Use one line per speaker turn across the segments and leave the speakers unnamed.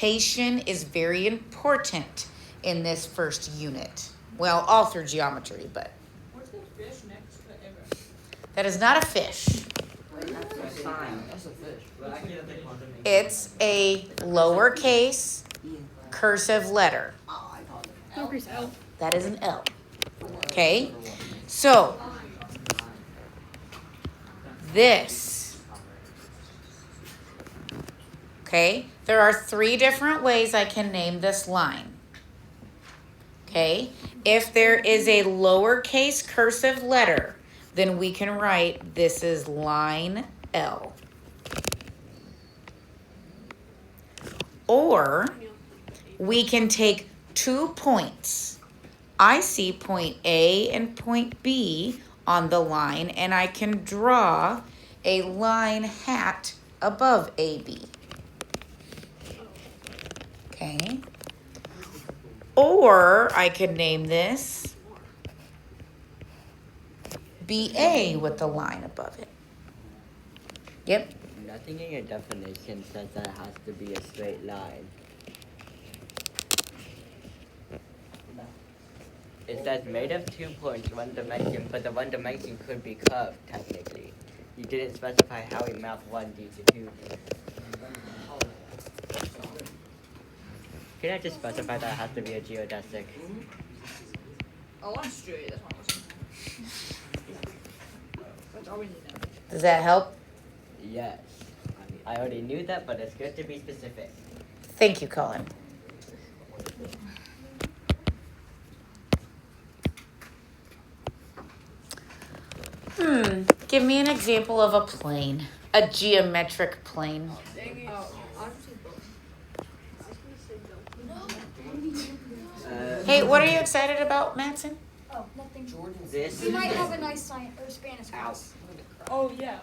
Orientation is very important in this first unit. Well, all through geometry, but.
What's the fish next to Eva?
That is not a fish.
That's a sign. That's a fish.
It's a lowercase cursive letter.
Lowercase L.
That is an L. Okay? So, this. Okay? There are 3 different ways I can name this line. Okay? If there is a lowercase cursive letter, then we can write this is line L. Or we can take 2 points. I see point A and point B on the line, and I can draw a line hat above AB. Okay? Or I could name this BA with the line above it. Yep.
Nothing in your definition says that it has to be a straight line. It says made of 2 points, 1 dimension, but the 1 dimension could be curved, technically. You didn't specify how we map 1D to 2. Can I just specify that it has to be a geodesic?
Oh, I'm straight. That's what I was. That's all we need now.
Does that help?
Yes. I already knew that, but it's good to be specific.
Thank you, Colin. Give me an example of a plane. A geometric plane.
Dang it. Oh, I'll just say both.
Hey, what are you excited about, Madsen?
Oh, nothing.
This
We might have a nice science or Spanish class.
Oh, yeah.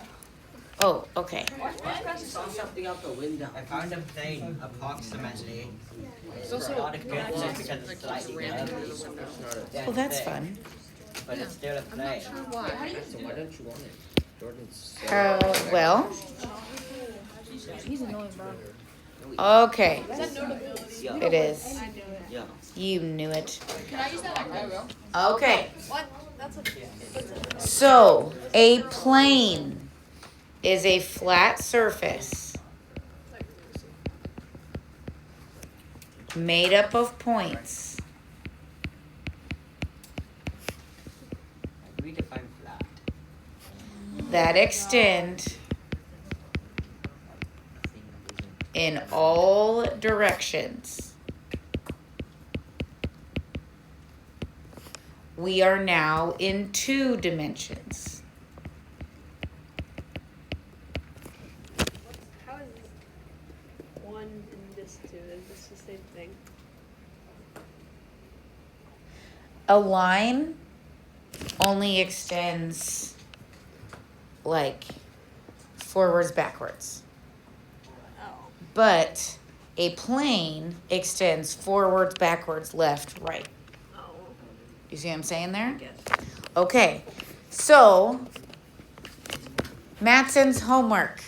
Oh, okay.
I saw something out the window. I found a plane approximately.
It's also
not a good one because it's slightly curvy.
Well, that's fun.
But it's still a plane.
why.
So why don't you want it? Jordan's
Well,
He's annoying, bro.
okay.
Is that notable?
Yeah.
It is.
I knew it.
Yeah.
You knew it.
Can I use that? I will.
Okay.
What? That's a.
So, a plane is a flat surface made up of points
We define flat.
that extend in all directions. We are now in 2 dimensions.
How is one and this two? Is this the same thing?
A line only extends like forwards, backwards.
Oh.
But a plane extends forwards, backwards, left, right.
Oh.
You see what I'm saying there?
Yes.
Okay, so Madsen's homework.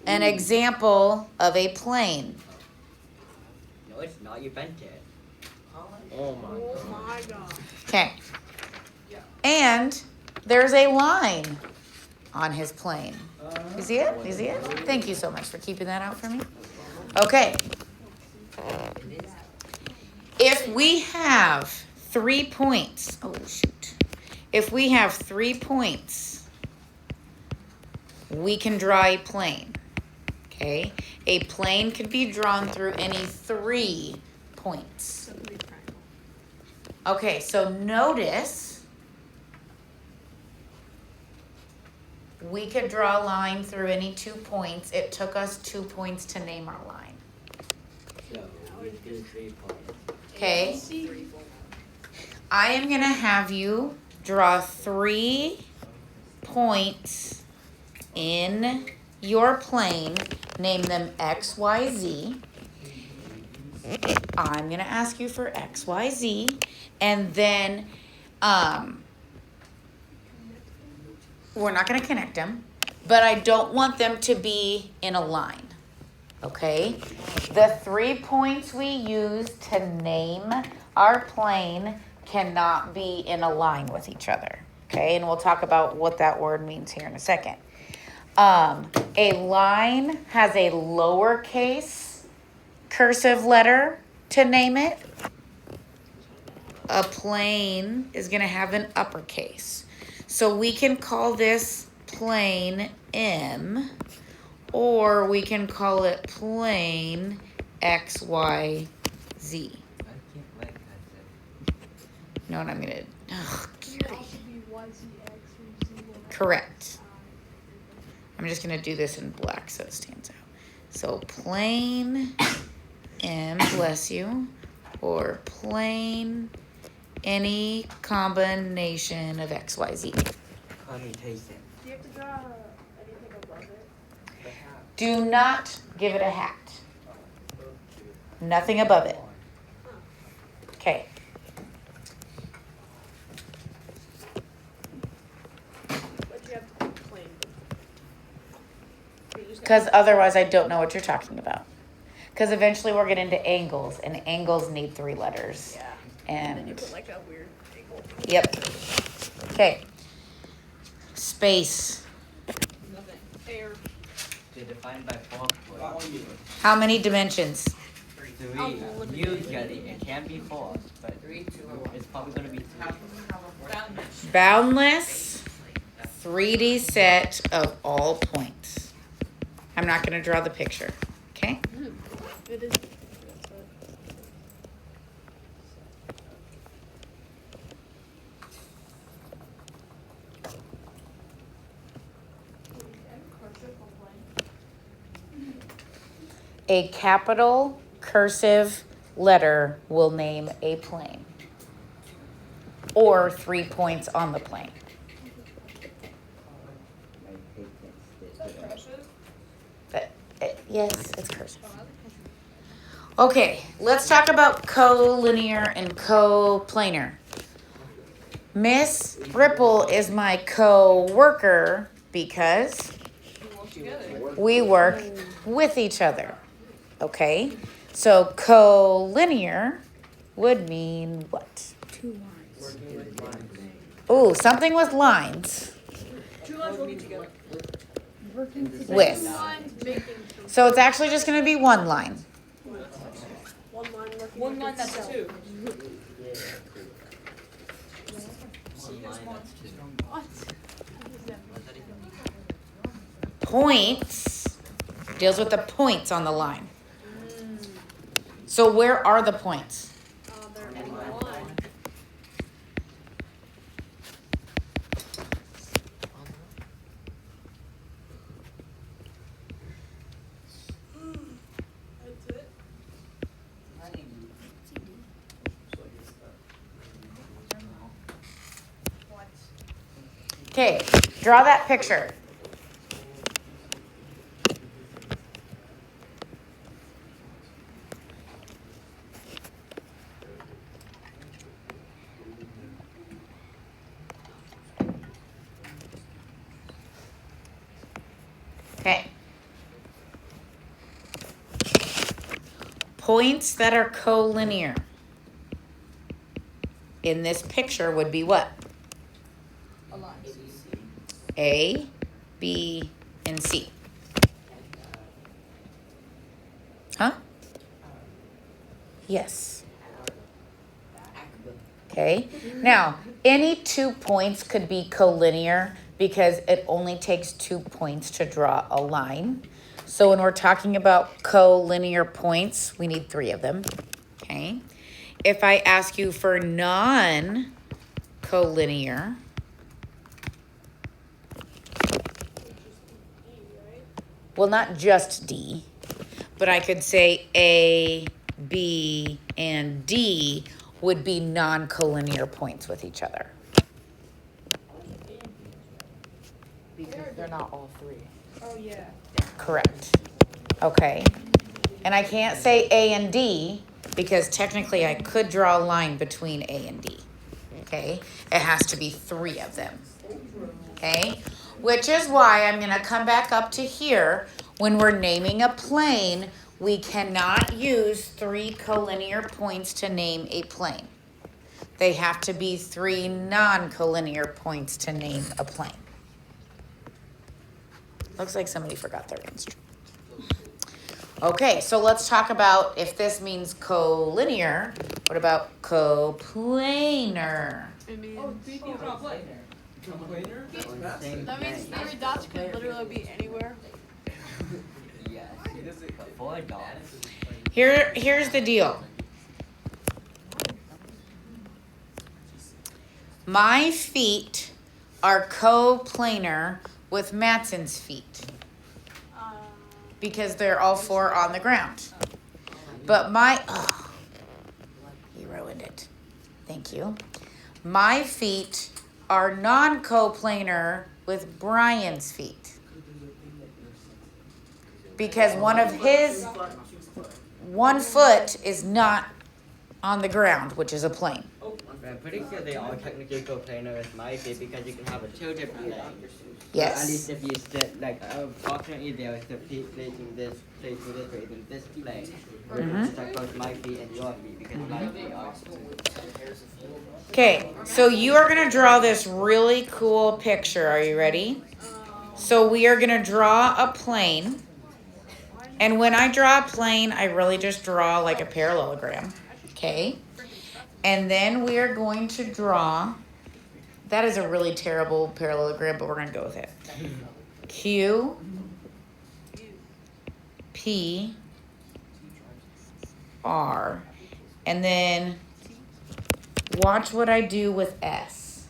An example of a plane.
No, it's not. You bent it.
Oh my
Oh
god.
my god.
Okay. And there's a line on his plane. You see it? You see it? Thank you so much for keeping that out for me. Okay. If we have 3 points, oh shoot. If we have 3 points, we can draw a plane. Okay? A plane can be drawn through any 3 points.
So it could be triangle.
Okay, so notice we could draw a line through any 2 points. It took us 2 points to name our line.
So we do 3 points.
Okay? I am going to have you draw 3 points in your plane. Name them X, Y, Z. I'm going to ask you for X, Y, Z. And then we're not going to connect them. But I don't want them to be in a line. Okay? The 3 points we use to name our plane cannot be in a line with each other. Okay? And we'll talk about what that word means here in a second. A line has a lowercase cursive letter to name it. A plane is going to have an uppercase. So we can call this plane M, or we can call it plane XYZ.
I can't like that.
No, and I'm going to. Oh,
It could also be YZX or Z.
correct. I'm just going to do this in black so it stands out. So plane M, bless you, or plane any combination of XYZ.
Commutation.
Do you have to draw anything above it?
Do not give it a hat. Nothing above it. Okay.
But you have to put plain.
Because otherwise I don't know what you're talking about. Because eventually we'll get into angles, and angles need 3 letters.
Yeah. And then you
And,
put like a weird angle.
yep. Okay. Space.
Nothing.
Air.
They're defined by 4 points.
How many dimensions?
3. Usually, it can be 4, but
3, 2, or 1.
it's probably going to be 3.
Boundless 3D set of all points. I'm not going to draw the picture. Okay?
It is. That's what.
A capital cursive letter will name a plane. Or 3 points on the plane. Yes, it's cursive. Okay, let's talk about collinear and coplanar. Miss Ripple is my co-worker because we work with each other. Okay, so collinear would mean what? Ooh, something with lines.
2 lines working together.
With. So it's actually just going to be 1 line.
1 line working.
One line, that's
itself.
2.
What?
Points deals with the points on the line. So where are the points?
They're in the line. That's it.
Okay, draw that picture. Okay. Points that are collinear in this picture would be what?
A line.
A, B, and C. Huh? Yes. Okay. Now, any 2 points could be collinear because it only takes 2 points to draw a line. So when we're talking about collinear points, we need 3 of them. Okay. If I ask you for non-collinear, well, not just D, but I could say A, B, and D would be non-collinear points with each other.
Because they're not all 3.
Oh yeah.
Correct. Okay. And I can't say A and D because technically I could draw a line between A and D. Okay. It has to be 3 of them. Okay. Which is why I'm going to come back up to here When we're naming a plane, we cannot use 3 collinear points to name a plane. They have to be 3 non-collinear points to name a plane. Looks like somebody forgot their instrument. Okay, so let's talk about if this means collinear. What about coplanar?
It means
Same
that means
thing.
3 dots could literally be anywhere.
Yes. But 4 dots.
Here's the deal. My feet are coplanar with Matson's feet because they're all 4 on the ground. But you ruined it. Thank you. My feet are non-coplanar with Brian's feet because one foot is not on the ground, which is a plane.
I'm pretty sure they all technically go planar with my feet because you can have a tilted plane.
Yes.
At least if you sit like approximately there with the feet facing this way, then this plane.
Mhm.
That goes my feet and your feet because my feet are.
Okay, so you are gonna draw this really cool picture. Are you ready? So we are gonna draw a plane. And when I draw a plane, I really just draw like a parallelogram. Okay? And then we are going to draw, that is a really terrible parallelogram, but we're gonna go with it. Q, P, R, and then watch what I do with S.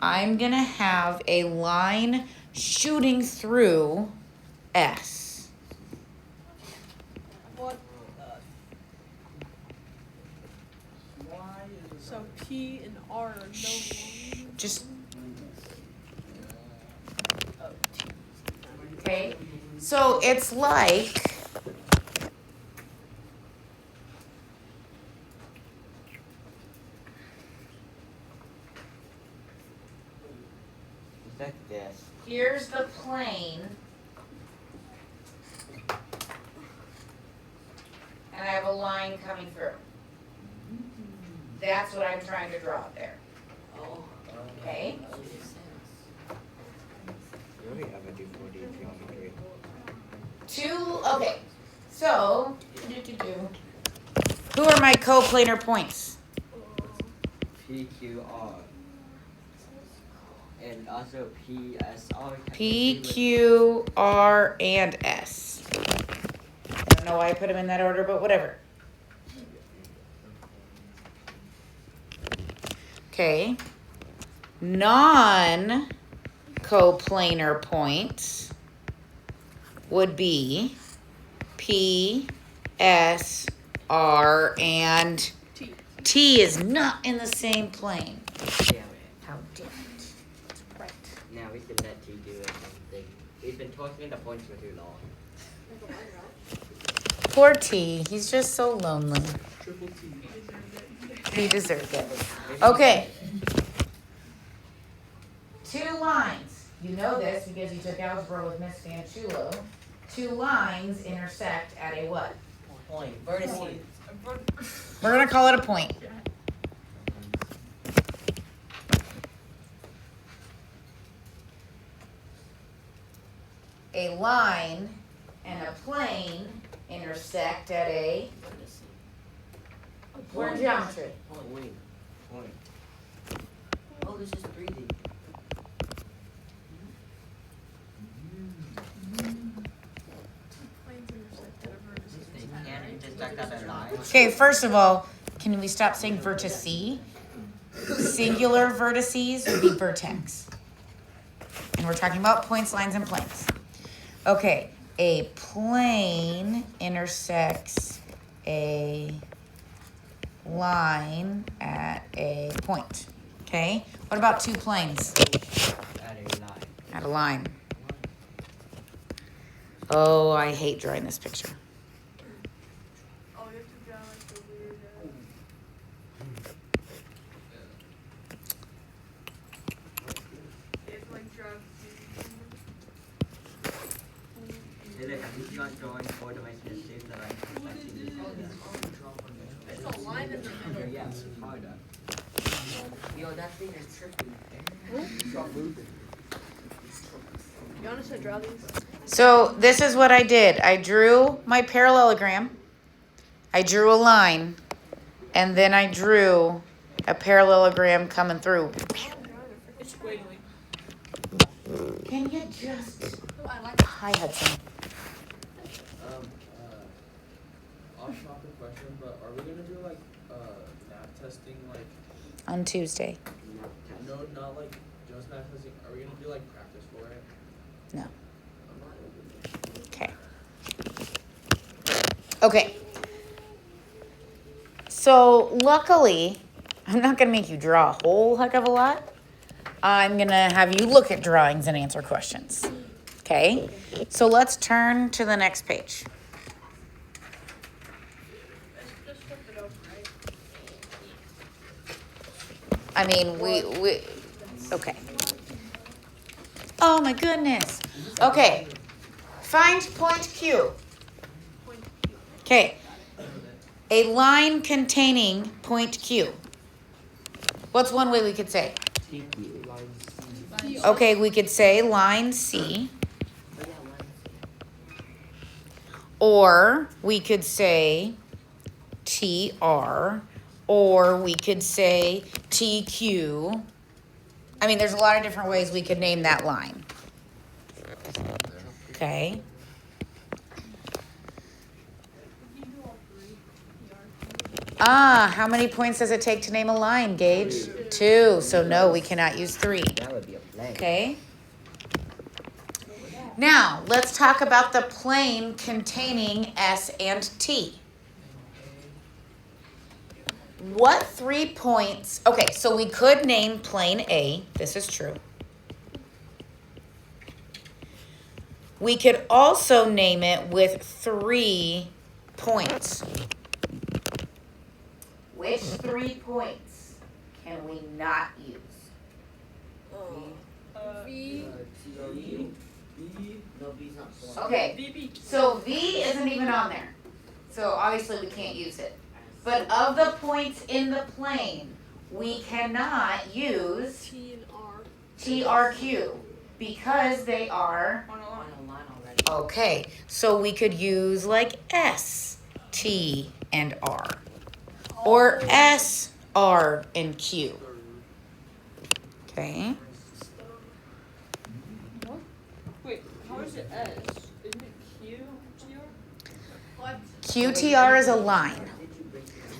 I'm gonna have a line shooting through S.
What? So P and R are no longer.
Just. Okay, so it's like.
It's like this.
Here's the plane. And I have a line coming through. That's what I'm trying to draw there. Okay?
You only ever do 4D geometry.
Okay. So, who are my coplanar points?
P, Q, R. And also P, S, R.
P, Q, R, and S. I don't know why I put them in that order, but whatever. Okay. Non-coplanar points would be P, S, R, and
T.
T is not in the same plane.
Damn it.
How dare it? That's right.
Now we can let T do it something. We've been talking the points for too long.
Poor T. He's just so lonely. He deserved it. Okay. 2 lines. You know this because you took algebra with Miss Fanchulo. 2 lines intersect at a what?
Point. Vertices.
We're going to call it a point. A line and a plane intersect at a. We're in geometry.
Point.
Point.
Oh, this is 3D.
They can't intersect at a line.
Okay, first of all, can we stop saying vertice? Singular vertices would be vertex. And we're talking about points, lines, and planes. Okay, a plane intersects a line at a point. Okay, what about 2 planes?
At a line.
At a line. Oh, I hate drawing this picture.
Oh, you have to draw like the weird. You have to like draw.
Did
Yo, that thing is tripping.
You want us to draw these?
So this is what I did. I drew my parallelogram. I drew a line. And then I drew a parallelogram coming through.
It's squiggly.
Can you just...
I like
Hi, Hudson.
Off-topic question, but are we gonna do like math testing like
On Tuesday.
no, not like just math testing? Are we gonna do like practice for it?
No.
I'm not
Okay. Okay. So luckily, I'm not going to make you draw a whole heck of a lot. I'm going to have you look at drawings and answer questions. Okay? So let's turn to the next page.
Just flip it over, right?
I mean, we okay. Oh my goodness. Okay. Find point Q. Okay. A line containing point Q. What's one way we could say? Okay, we could say line C. Or we could say TR. Or we could say TQ. I mean, there's a lot of different ways we could name that line. Okay. How many points does it take to name a line, Gage? 2. So no, we cannot use 3.
That would be a blank.
Okay. Now, let's talk about the plane containing S and T. What 3 points? Okay, so we could name plane A. This is true. We could also name it with 3 points. Which 3 points can we not use?
V.
No, B's not one.
Okay,
VB.
so V isn't even on there. So obviously we can't use it. But of the points in the plane, we cannot use
T and R.
TRQ because they are...
On a
On
line.
a line already.
Okay, so we could use like S, T, and R. Or S, R, and Q. Okay.
Wait, how is it S? Isn't it Q? TR?
what?
QTR is a line.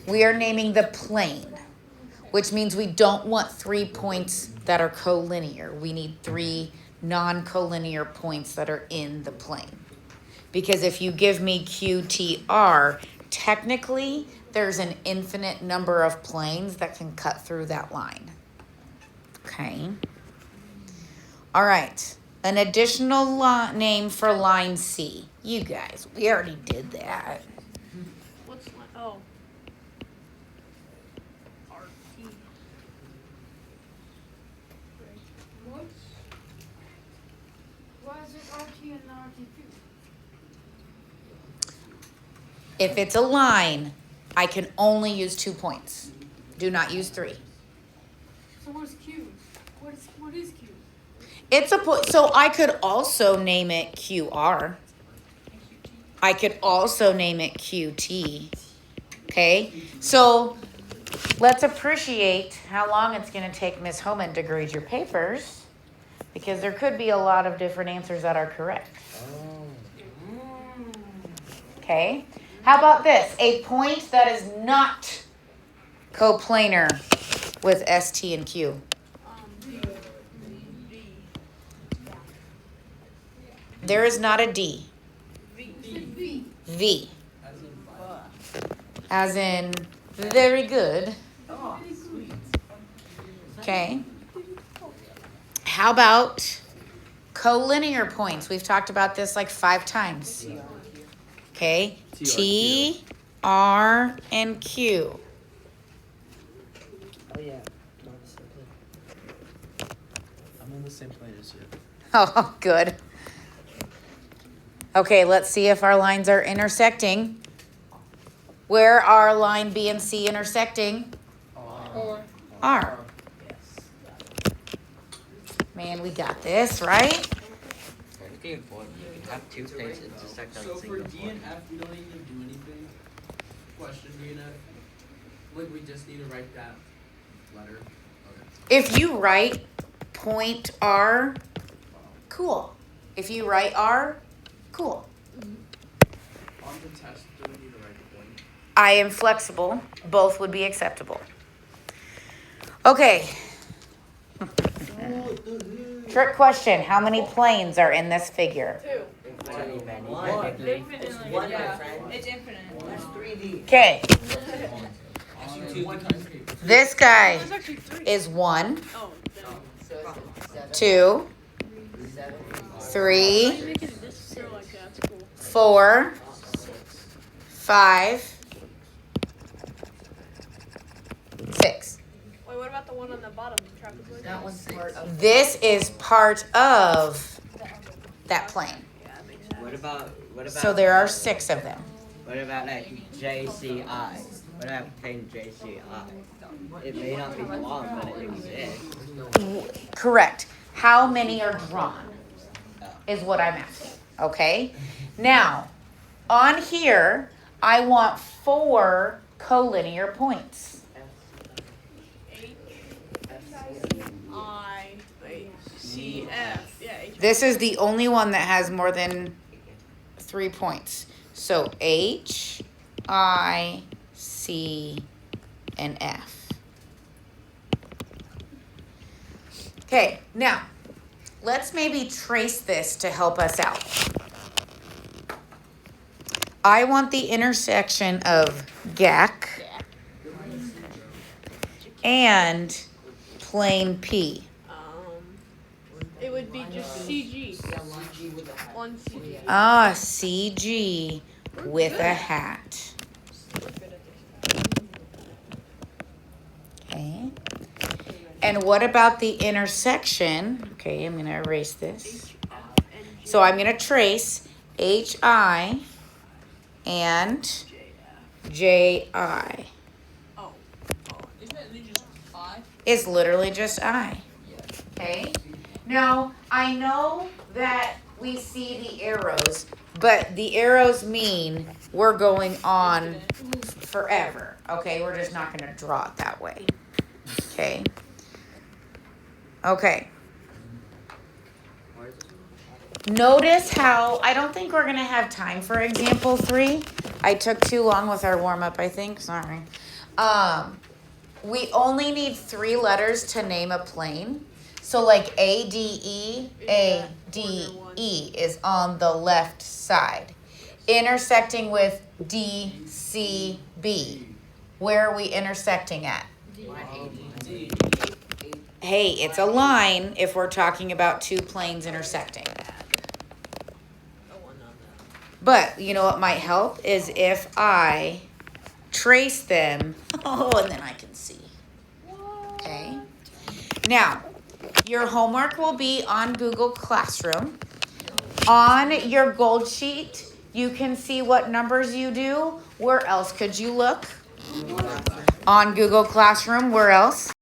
We are naming the plane, which means we don't want 3 points that are collinear. We need 3 non-collinear points that are in the plane. Because if you give me QTR, technically there's an infinite number of planes that can cut through that line. Okay. All right. An additional name for line C. You guys, we already did that.
What's line? Oh. RT.
What? Why is it RT and not RTQ?
If it's a line, I can only use 2 points. Do not use 3.
So what's Q? What is Q?
It's a so I could also name it QR. I could also name it QT. Okay? So let's appreciate how long it's going to take Ms. Homan to grade your papers because there could be a lot of different answers that are correct. Okay? How about this? A point that is not coplanar with S, T, and Q. There is not a D.
V.
V. As in, very good. Okay. How about collinear points? We've talked about this like 5 times. Okay. T, R, and Q.
Oh yeah. I'm on the same plane.
I'm on the same plane as you.
Oh, good. Okay, let's see if our lines are intersecting. Where are line B and C intersecting?
Or
R. Man, we got this, right?
Looking forward, you can have two planes intersect on
So
a
for
single
D
point.
and F, we don't need to do anything. Question D and F. Like we just need to write that letter. Okay.
If you write point R, cool. If you write R, cool.
On the test, do we need to write the point?
I am flexible. Both would be acceptable. Okay. Trick question. How many planes are in this figure?
2.
Many, many,
One.
technically.
It's one, my
yeah,
friend.
it's infinite.
That's 3D.
Okay.
Actually,
one.
This guy
There's actually 3.
is 1,
Oh, then.
So it's 7,
2,
7,
3,
Why are you making this so like that's cool?
4, 5, 6.
Wait, what about the one on the bottom? Trapezoid?
That one's part of.
This is part of that plane.
Yeah, that makes sense.
What about
So there are 6 of them.
what about like JCI? What about plane JCI? It may not be long, but it exists.
Correct. How many are drawn is what I'm asking. Okay? Now, on here, I want 4 collinear points.
H I C F. Yeah, H.
This is the only one that has more than 3 points. So H, I, C, and F. Okay, now, let's maybe trace this to help us out. I want the intersection of GAC and plane P.
It would be just CG.
Yeah, one G with a hat.
One CG.
Ah, CG with a hat. Okay. And what about the intersection? Okay, I'm going to erase this. So I'm going to trace HI and JI.
Oh.
Isn't it just I?
It's literally just I. Okay? Now, I know that we see the arrows, but the arrows mean we're going on forever. Okay? We're just not going to draw it that way. Okay? Okay. Notice how, I don't think we're going to have time for example 3. I took too long with our warm-up, I think. Sorry. We only need 3 letters to name a plane. So like ADE, ADE is on the left side. Intersecting with DCB. Where are we intersecting at?
D.
Hey, it's a line if we're talking about 2 planes intersecting. But you know what might help is if I trace them. Oh, and then I can see. Okay. Now, your homework will be on Google Classroom. On your gold sheet, you can see what numbers you do. Where else could you look? On Google Classroom, where else?